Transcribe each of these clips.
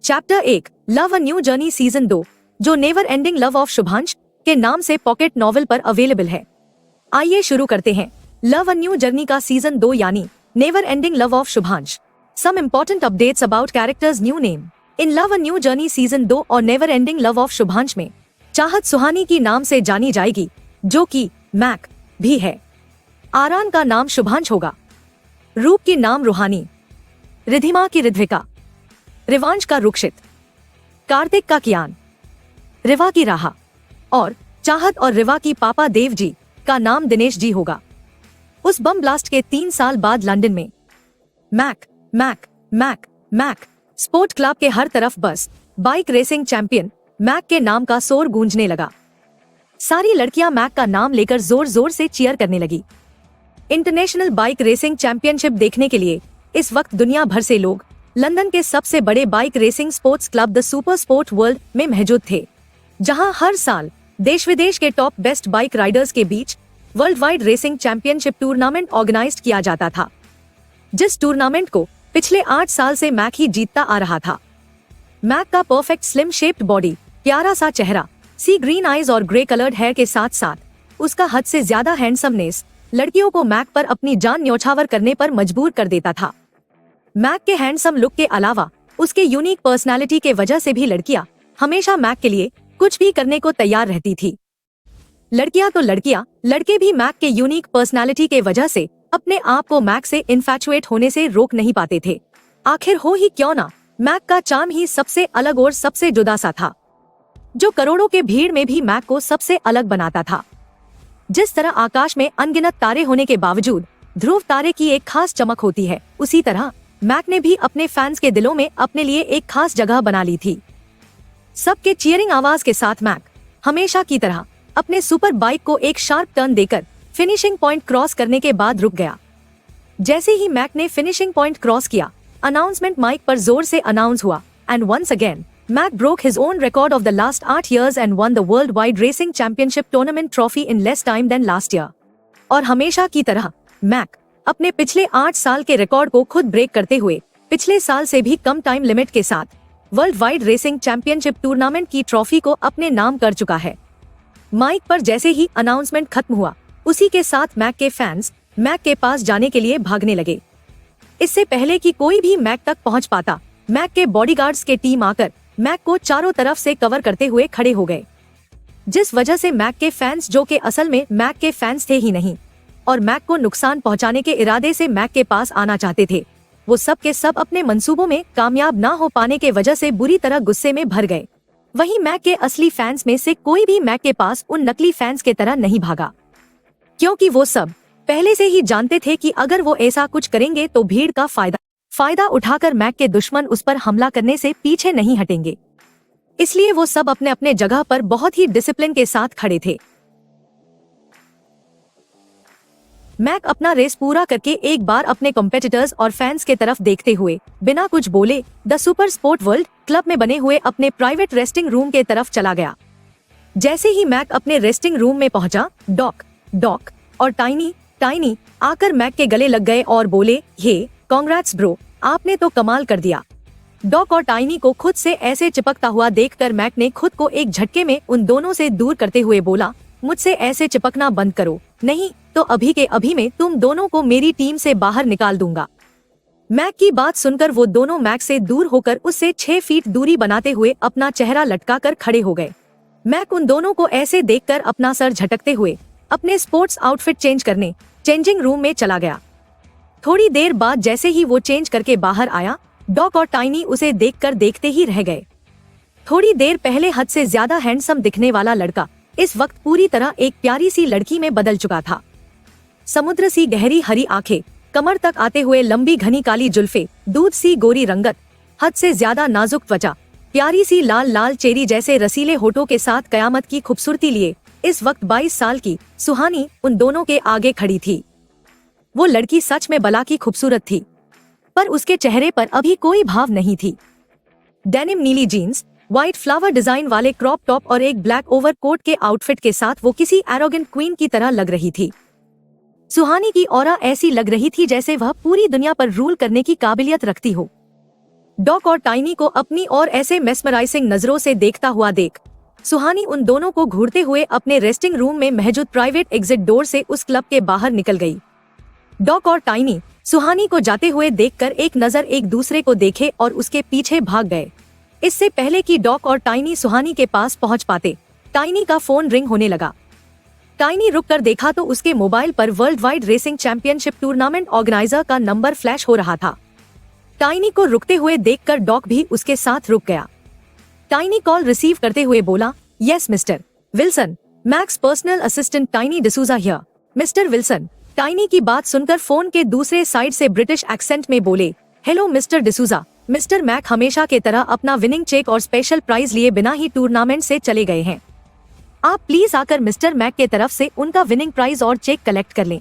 Chapter 1 love a new journey season 2 जो never ending love of Shubhansh के नाम से पॉकेट नॉवल पर अवेलेबल है। आइए शुरू करते हैं लव अ न्यू जर्नी का सीजन 2 यानी never ending love of Shubhansh. Some important updates about characters new name in love a new journey season 2 और never ending love of Shubhansh में चाहत सुहानी की नाम से जानी जाएगी जो कि मैक भी है। आरान का नाम शुभांश होगा। रूप की नाम रूहानी, रिधिमा की रिध्विका, रिवांश का रुक्षित, कार्तिक का कियान, रिवा की राहा और चाहत और रिवा की पापा देव जी का नाम दिनेश जी होगा। उस बम ब्लास्ट के 3 साल बाद लंदन में Mac Mac Mac Mac sport club के हर तरफ बस बाइक रेसिंग चैंपियन मैक के नाम का शोर गूंजने लगा। सारी लड़कियां मैक का नाम लेकर जोर जोर से चीयर करने लगी। इंटरनेशनल बाइक रेसिंग चैंपियनशिप देखने के लिए इस वक्त दुनिया भर से लोग लंदन के सबसे बड़े bike racing sports club the super sport world में मौजूद थे, जहां हर साल देश विदेश के टॉप बेस्ट बाइक राइडर्स के बीच world wide racing championship tournament organize किया जाता था, जिस टूर्नामेंट को पिछले 8 साल से मैक ही जीतता आ रहा था। मैक का परफेक्ट स्लिम शेप्ड बॉडी, प्यारा सा चेहरा, सी ग्रीन आईज और ग्रे कलर्ड हेयर के साथ साथ उसका हद से ज्यादा हैंडसमनेस लड़कियों को मैक पर अपनी जान न्यौछावर करने पर मजबूर कर देता था। मैक के हैंडसम लुक के अलावा उसके यूनिक पर्सनालिटी के वजह से भी लड़कियां हमेशा मैक के लिए कुछ भी करने को तैयार रहती थी। लड़कियां तो लड़कियां, लड़के भी मैक के यूनिक पर्सनालिटी के वजह से अपने आप को मैक से इन्फैचुएट होने से रोक नहीं पाते थे। आखिर हो ही क्यों ना, मैक का चार्म ही सबसे अलग और सबसे जुदा सा था, जो करोड़ों के भीड़ में भी मैक को सबसे अलग बनाता था। जिस तरह आकाश में अनगिनत तारे होने के बावजूद ध्रुव तारे की एक खास चमक होती है, उसी तरह मैक ने भी अपने फैंस के दिलों में अपने लिए एक खास जगह बना ली थी। सबके चीयरिंग आवाज के साथ मैक हमेशा की तरह अपने सुपर बाइक को एक शार्प टर्न देकर फिनिशिंग पॉइंट क्रॉस करने के बाद रुक गया। जैसे ही मैक ने फिनिशिंग पॉइंट क्रॉस किया, अनाउंसमेंट माइक पर जोर से अनाउंस हुआ and once again Mac broke his own record of the last 8 years and won the worldwide racing championship tournament trophy in less time than last year. और हमेशा की तरह Mac अपने पिछले 8 साल के रिकॉर्ड को खुद ब्रेक करते हुए पिछले साल से भी कम टाइम लिमिट के साथ world wide racing championship tournament की ट्रॉफी को अपने नाम कर चुका है। माइक पर जैसे ही अनाउंसमेंट खत्म हुआ, उसी के साथ मैक के फैंस मैक के पास जाने के लिए भागने लगे। इससे पहले कि कोई भी मैक तक पहुंच पाता, मैक के बॉडीगार्ड्स के टीम आकर मैक को चारों तरफ से कवर करते हुए खड़े हो गए, जिस वजह से मैक के फैंस, जो कि असल में मैक के फैंस थे ही नहीं और मैक को नुकसान पहुंचाने के इरादे से मैक के पास आना चाहते थे, वो सब के सब अपने मंसूबों में कामयाब ना हो पाने के वजह से बुरी तरह गुस्से में भर गए। वहीं मैक के असली फैंस में से कोई भी मैक के पास उन नकली फैंस के तरह नहीं भागा, क्योंकि वो सब पहले से ही जानते थे कि अगर वो ऐसा कुछ करेंगे तो भीड़ का फायदा उठाकर मैक के दुश्मन उस पर हमला करने से पीछे नहीं हटेंगे। इसलिए वो सब अपने अपने जगह पर बहुत ही डिसिप्लिन के साथ खड़े थे। मैक अपना रेस पूरा करके एक बार अपने कॉम्पिटिटर्स और फैंस के तरफ देखते हुए बिना कुछ बोले the super sport world club में बने हुए अपने प्राइवेट रेस्टिंग रूम के तरफ चला गया। जैसे ही मैक अपने रेस्टिंग रूम में पहुंचा, डॉक और टाइनी आकर मैक के गले लग गए और बोले, हे कांग्रेट्स ब्रो, आपने तो कमाल कर दिया। डॉक और टाइनी को खुद से ऐसे चिपकता हुआ देखकर मैक ने खुद को एक झटके में उन दोनों से दूर करते हुए बोला, मुझसे ऐसे चिपकना बंद करो, नहीं तो अभी के अभी में तुम दोनों को मेरी टीम से बाहर निकाल दूंगा। मैक की बात सुनकर वो दोनों मैक से दूर होकर उससे 6 फीट दूरी बनाते हुए अपना चेहरा लटका कर खड़े हो गए। मैक उन दोनों को ऐसे देखकर अपना सर झटकते हुए अपने स्पोर्ट्स आउटफिट चेंज करने चेंजिंग रूम में चला गया। थोड़ी देर बाद जैसे ही वो चेंज करके बाहर आया, डॉक और टाइनी उसे देखकर देखते ही रह गए। थोड़ी देर पहले हद से ज्यादा हैंडसम दिखने वाला लड़का इस वक्त पूरी तरह एक प्यारी सी लड़की में बदल चुका था। समुद्र सी गहरी हरी आंखें, कमर तक आते हुए लंबी घनी काली जुल्फे, दूध सी गोरी रंगत, हद से ज्यादा नाजुक त्वचा, प्यारी सी लाल लाल चेरी जैसे रसीले होठों के साथ कयामत की खूबसूरती लिए इस वक्त 22 साल की सुहानी उन दोनों के आगे खड़ी थी। वो लड़की सच में बला की खूबसूरत थी, पर उसके चेहरे पर अभी कोई भाव नहीं थी। डेनिम नीली जीन्स, व्हाइट फ्लावर डिजाइन वाले क्रॉप टॉप और एक ब्लैक ओवरकोट के आउटफिट के साथ वो किसी एरोगेंट क्वीन की तरह लग रही थी। सुहानी की ऑरा ऐसी लग रही थी जैसे वह पूरी दुनिया पर रूल करने की काबिलियत रखती हो। डॉक और टाइनी को अपनी और ऐसे मेस्मराइजिंग नजरों से देखता हुआ देख सुहानी उन दोनों को घूरते हुए अपने रेस्टिंग रूम में मौजूद प्राइवेट एग्जिट डोर से उस क्लब के बाहर निकल गई। डॉक और टाइनी सुहानी को जाते हुए देखकर एक नजर एक दूसरे को देखे और उसके पीछे भाग गए। इससे पहले कि डॉक और टाइनी सुहानी के पास पहुंच पाते, टाइनी का फोन रिंग होने लगा। टाइनी रुककर देखा तो उसके मोबाइल पर world wide racing championship tournament organiser का नंबर फ्लैश हो रहा था। टाइनी को रुकते हुए देखकर डॉक भी उसके साथ रुक गया। टाइनी कॉल रिसीव करते हुए बोला, yes mister Wilson, max personal assistant tiny D'Souza here. Mister Wilson tiny की बात सुनकर फोन के दूसरे साइड से ब्रिटिश एक्सेंट में बोले, hello mister D'Souza. Mister Mac हमेशा के तरह अपना विनिंग चेक और स्पेशल प्राइज लिए बिना ही टूर्नामेंट से चले गए हैं। आप प्लीज आकर मिस्टर मैक के तरफ से उनका विनिंग प्राइज और चेक कलेक्ट कर लें।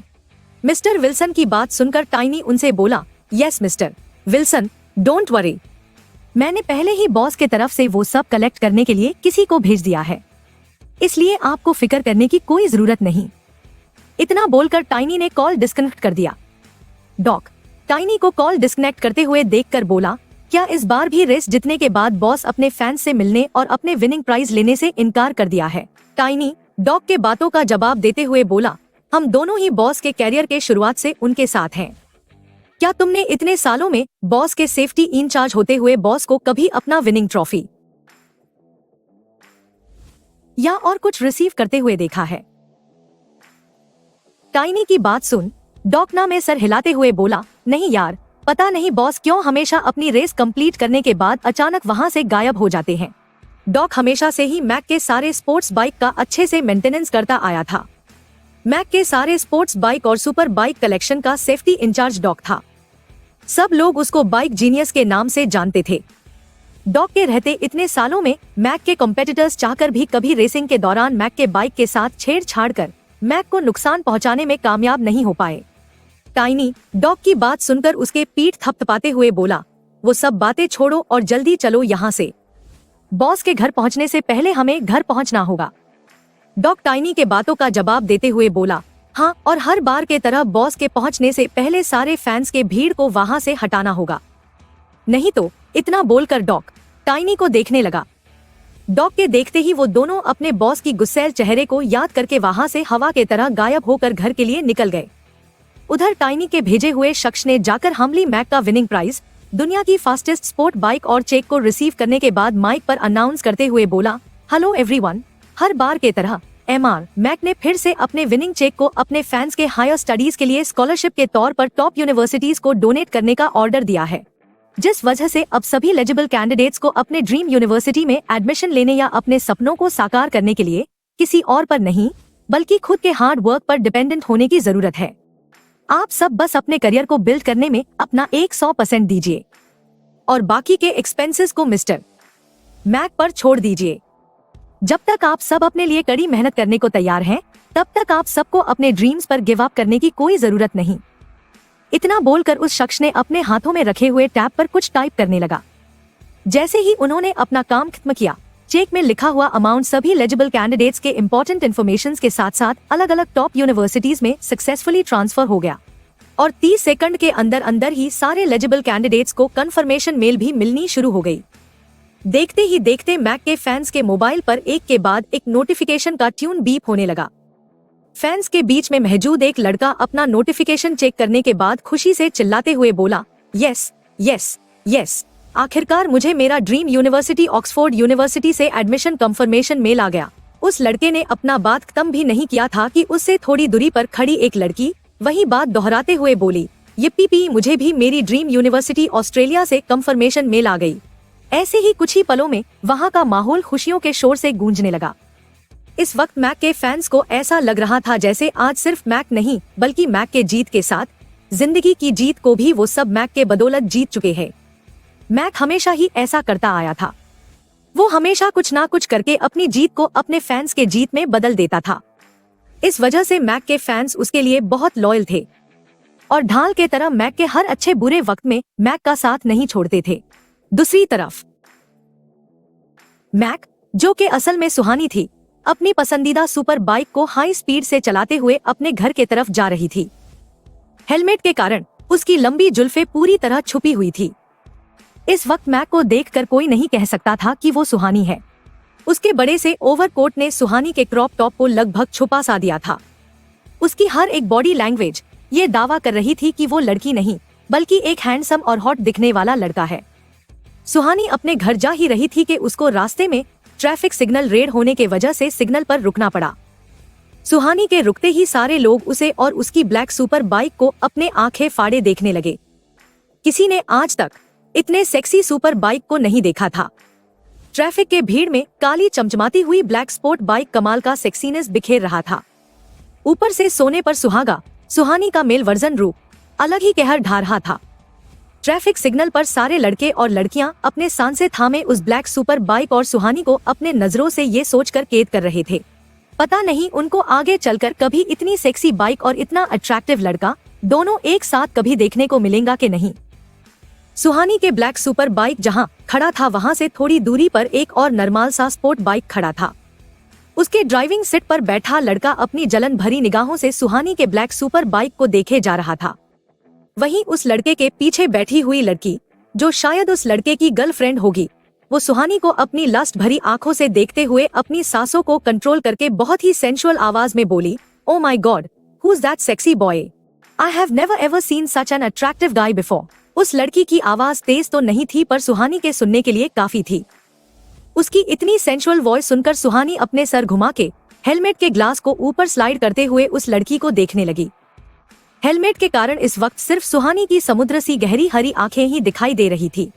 मिस्टर विल्सन की बात सुनकर टाइनी उनसे बोला, yes mister Wilson, don't worry, मैंने पहले ही बॉस के तरफ से वो सब कलेक्ट करने के लिए किसी को भेज दिया है, इसलिए आपको फिक्र करने की कोई जरूरत नहीं। इतना बोलकर टाइनी ने कॉल डिस्कनेक्ट कर दिया। डॉक टाइनी को कॉल डिस्कनेक्ट करते हुए देखकर बोला, क्या इस बार भी रेस जीतने के बाद बॉस अपने फैंस से मिलने और अपने विनिंग प्राइज लेने से इनकार कर दिया है? टाइनी डॉक के बातों का जवाब देते हुए बोला, हम दोनों ही बॉस के कैरियर के शुरुआत से उनके साथ हैं। क्या तुमने इतने सालों में बॉस के सेफ्टी इंचार्ज होते हुए बॉस को कभी अपना विनिंग ट्रॉफी या और कुछ रिसीव करते हुए देखा है? टाइनी की बात सुन डॉक ना में सर हिलाते हुए बोला, नहीं यार, पता नहीं बॉस क्यों हमेशा अपनी रेस कंप्लीट करने के बाद अचानक वहां से गायब हो जाते हैं। डॉक हमेशा से ही मैक के सारे स्पोर्ट्स बाइक का अच्छे से मेंटेनेंस करता आया था। मैक के सारे स्पोर्ट्स बाइक और सुपर बाइक कलेक्शन का सेफ्टी इंचार्ज डॉक था। सब लोग उसको बाइक जीनियस के नाम से जानते थे। डॉक के रहते इतने सालों में मैक के कॉम्पिटिटर्स चाहकर भी कभी रेसिंग के दौरान मैक के बाइक के साथ छेड़छाड़ कर मैक को नुकसान पहुंचाने में कामयाब नहीं हो पाए। टाइनी डॉक की बात सुनकर उसके पीठ थपथपाते हुए बोला, वो सब बातें छोड़ो और जल्दी चलो यहाँ से। बॉस के घर पहुँचने से पहले हमें घर पहुँचना होगा। डॉक टाइनी के बातों का जवाब देते हुए बोला, हाँ, और हर बार के तरह बॉस के पहुंचने से पहले सारे फैंस के भीड़ को वहां से हटाना होगा, नहीं तो। इतना बोलकर डॉक टाइनी को देखने लगा। डॉक के देखते ही वो दोनों अपने बॉस की गुस्सैल चेहरे को याद करके वहां से हवा के तरह गायब होकर घर के लिए निकल गए। उधर टाइनी के भेजे हुए शख्स ने जाकर हम्बली मैक का विनिंग प्राइज, दुनिया की फास्टेस्ट स्पोर्ट बाइक और चेक को रिसीव करने के बाद माइक पर अनाउंस करते हुए बोला, हेलो एवरीवन, हर बार के तरह एमआर मैक ने फिर से अपने विनिंग चेक को अपने फैंस के हायर स्टडीज के लिए स्कॉलरशिप के तौर पर टॉप यूनिवर्सिटीज को डोनेट करने का ऑर्डर दिया है, जिस वजह से अब सभी एलिजिबल कैंडिडेट्स को अपने ड्रीम यूनिवर्सिटी में एडमिशन लेने या अपने सपनों को साकार करने के लिए किसी और पर नहीं बल्कि खुद के हार्ड वर्क पर डिपेंडेंट होने की जरूरत है। आप सब बस अपने करियर को बिल्ड करने में अपना 100% दीजिए और बाकी के एक्सपेंसेस को मिस्टर मैक पर छोड़ दीजिए। जब तक आप सब अपने लिए कड़ी मेहनत करने को तैयार हैं, तब तक आप सबको अपने ड्रीम्स पर गिव अप करने की कोई जरूरत नहीं। इतना बोलकर उस शख्स ने अपने हाथों में रखे हुए टैब पर कुछ टाइप करने लगा। जैसे ही उन्होंने अपना काम खत्म किया, चेक में लिखा हुआ अमाउंट सभी एलिजिबल कैंडिडेट्स के इंपॉर्टेंट इन्फॉर्मेशन के साथ साथ अलग अलग टॉप यूनिवर्सिटीज में सक्सेसफुली ट्रांसफर हो गया और 30 सेकंड के अंदर अंदर ही सारे एलिजिबल कैंडिडेट्स को कंफर्मेशन मेल भी मिलनी शुरू हो गई। देखते ही देखते मैक के फैंस के मोबाइल पर एक के बाद एक नोटिफिकेशन का ट्यून बीप होने लगा। फैंस के बीच में मौजूद एक लड़का अपना नोटिफिकेशन चेक करने के बाद खुशी से चिल्लाते हुए बोला, यस यस यस, आखिरकार मुझे मेरा ड्रीम यूनिवर्सिटी ऑक्सफोर्ड यूनिवर्सिटी से एडमिशन कंफर्मेशन मेल आ गया। उस लड़के ने अपना बात खत्म भी नहीं किया था कि उससे थोड़ी दूरी पर खड़ी एक लड़की वही बात दोहराते हुए बोली, yippee, मुझे भी मेरी ड्रीम यूनिवर्सिटी ऑस्ट्रेलिया से कंफर्मेशन मेल आ गई। ऐसे ही कुछ ही पलों में वहाँ का माहौल खुशियों के शोर से गूंजने लगा। इस वक्त मैक के फैंस को ऐसा लग रहा था जैसे आज सिर्फ मैक नहीं बल्कि मैक के जीत के साथ जिंदगी की जीत को भी वो सब मैक के बदौलत जीत चुके हैं। मैक हमेशा ही ऐसा करता आया था। वो हमेशा कुछ ना कुछ करके अपनी जीत को अपने फैंस के जीत में बदल देता था। इस वजह से मैक के फैंस उसके लिए बहुत लॉयल थे और ढाल के तरह मैक के हर अच्छे बुरे वक्त में मैक का साथ नहीं छोड़ते थे। दूसरी तरफ मैक, जो कि असल में सुहानी थी, अपनी पसंदीदा सुपर बाइक को हाई स्पीड से चलाते हुए अपने घर के तरफ जा रही थी। हेलमेट के कारण उसकी लंबी जुल्फें पूरी तरह छुपी हुई थी। इस वक्त मैक को देखकर कोई नहीं कह सकता था कि वो सुहानी है। उसके बड़े से ओवरकोट ने सुहानी के क्रॉप टॉप को लगभग छुपा सा दिया था। उसकी हर एक बॉडी लैंग्वेज ये दावा कर रही थी कि वो लड़की नहीं बल्कि एक हैंडसम और हॉट दिखने वाला लड़का है। सुहानी अपने घर जा ही रही थी कि उसको रास्ते में ट्रैफिक सिग्नल रेड होने के वजह से सिग्नल पर रुकना पड़ा। सुहानी के रुकते ही सारे लोग उसे और उसकी ब्लैक सुपर बाइक को अपने आंखें फाड़े देखने लगे। किसी ने आज तक इतने सेक्सी सुपर बाइक को नहीं देखा था। ट्रैफिक के भीड़ में काली चमचमाती हुई ब्लैक स्पोर्ट बाइक कमाल का सेक्सीनेस बिखेर रहा था। ऊपर से सोने पर सुहागा सुहानी का मेल वर्जन रूप अलग ही कहर ढा रहा था। ट्रैफिक सिग्नल पर सारे लड़के और लड़कियां अपने सांसें थामे उस ब्लैक सुपर बाइक और सुहानी को अपने नजरों से ये सोचकर कैद कर रहे थे, पता नहीं उनको आगे चलकर कभी इतनी सेक्सी बाइक और इतना अट्रैक्टिव लड़का दोनों एक साथ कभी देखने को मिलेगा कि नहीं। सुहानी के ब्लैक सुपर बाइक जहां खड़ा था वहां से थोड़ी दूरी पर एक और नॉर्मल सा स्पोर्ट बाइक खड़ा था। उसके ड्राइविंग सीट पर बैठा लड़का अपनी जलन भरी निगाहों से सुहानी के ब्लैक सुपर बाइक को देखे जा रहा था। वहीं उस लड़के के पीछे बैठी हुई लड़की, जो शायद उस लड़के की गर्लफ्रेंड होगी, वो सुहानी को अपनी लस्ट भरी आंखों से देखते हुए अपनी सांसों को कंट्रोल करके बहुत ही सेंसुअल आवाज में बोली, "Oh my God, who's that sexy boy? I have never ever seen such an attractive guy before." उस लड़की की आवाज तेज तो नहीं थी पर सुहानी के सुनने के लिए काफी थी। उसकी इतनी सेंसुअल वॉइस सुनकर सुहानी अपने सर घुमा के हेलमेट के ग्लास को ऊपर स्लाइड करते हुए उस लड़की को देखने लगी। हेलमेट के कारण इस वक्त सिर्फ सुहानी की समुद्र सी गहरी हरी आंखें ही दिखाई दे रही थी।